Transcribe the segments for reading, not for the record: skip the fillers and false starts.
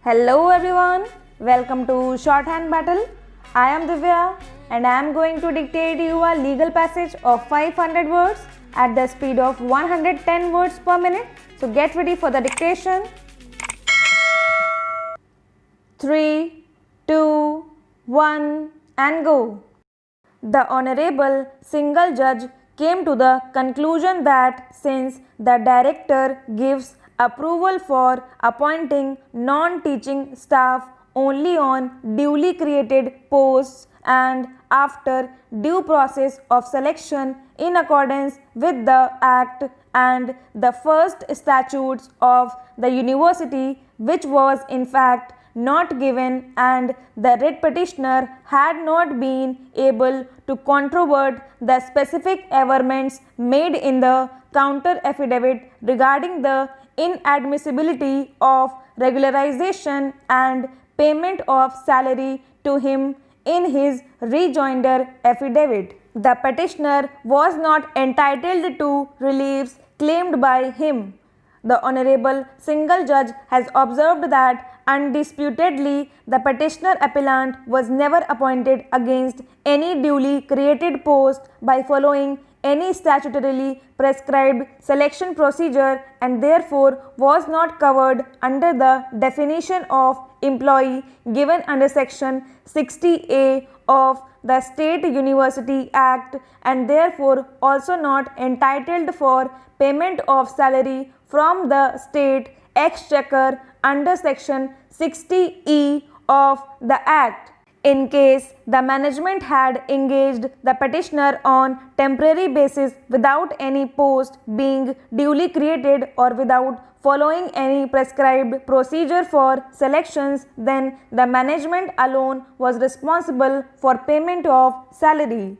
Hello everyone, welcome to Shorthand Battle. I am Divya and I am going to dictate you a legal passage of 500 words at the speed of 110 words per minute. So get ready for the dictation. 3, 2, 1 and go. The Honorable Single Judge came to the conclusion that since the Director gives approval for appointing non-teaching staff only on duly created posts and after due process of selection in accordance with the Act and the first statutes of the University, which was in fact not given, and the writ petitioner had not been able to controvert the specific averments made in the counter affidavit regarding the inadmissibility of regularization and payment of salary to him in his rejoinder affidavit. The petitioner was not entitled to reliefs claimed by him. The Honorable Single Judge has observed that undisputedly the petitioner appellant was never appointed against any duly created post by following any statutorily prescribed selection procedure and therefore was not covered under the definition of employee given under section 60A of the State University Act and therefore also not entitled for payment of salary from the state exchequer under section 60E of the Act. In case the management had engaged the petitioner on temporary basis without any post being duly created or without following any prescribed procedure for selections, then the management alone was responsible for payment of salary.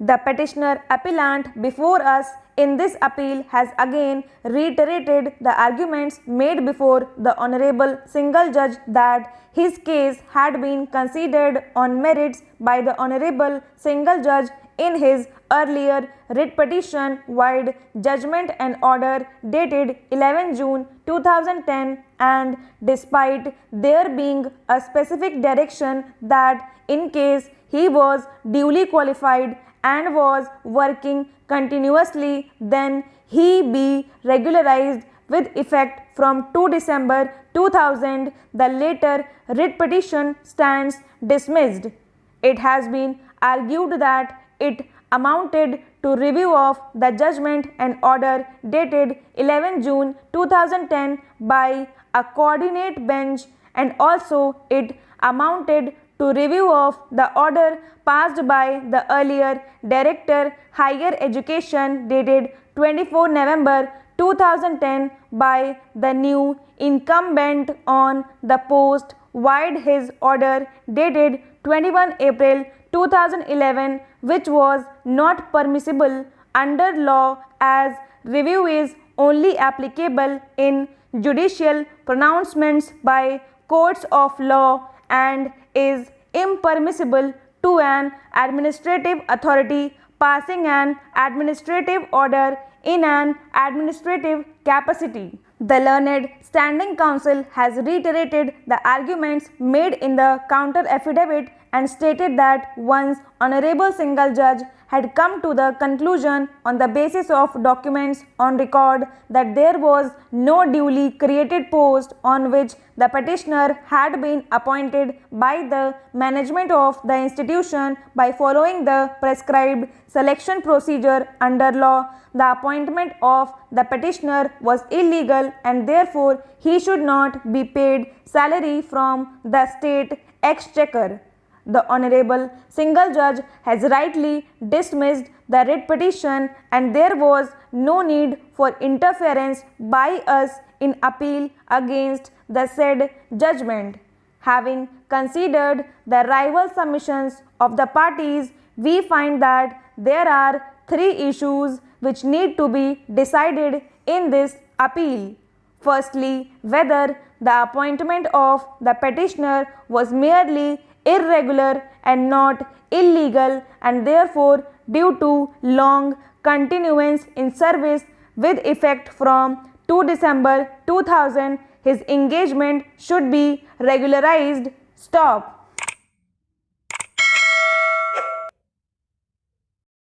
The petitioner appellant before us in this appeal has again reiterated the arguments made before the Honorable Single Judge that his case had been considered on merits by the Honorable Single Judge in his earlier writ petition wide judgment and order dated 11 June 2010, and despite there being a specific direction that in case he was duly qualified and was working continuously, then he be regularized with effect from 2 December 2000. The later writ petition stands dismissed. It has been argued that it amounted to review of the judgment and order dated 11 June 2010 by a coordinate bench, and also it amounted to review of the order passed by the earlier Director Higher Education dated 24 November 2010 by the new incumbent on the post vide his order dated 21 April 2011, which was not permissible under law as review is only applicable in judicial pronouncements by courts of law and is impermissible to an administrative authority passing an administrative order in an administrative capacity. The learned Standing Counsel has reiterated the arguments made in the counter affidavit and stated that once Honorable Single Judge had come to the conclusion on the basis of documents on record that there was no duly created post on which the petitioner had been appointed by the management of the institution by following the prescribed selection procedure under law, the appointment of the petitioner was illegal and therefore he should not be paid salary from the state exchequer. The Honorable Single Judge has rightly dismissed the writ petition and there was no need for interference by us in appeal against the said judgment. Having considered the rival submissions of the parties, we find that there are three issues which need to be decided in this appeal. Firstly, whether the appointment of the petitioner was merely irregular and not illegal and therefore due to long continuance in service with effect from 2 December 2000, his engagement should be regularized. Stop.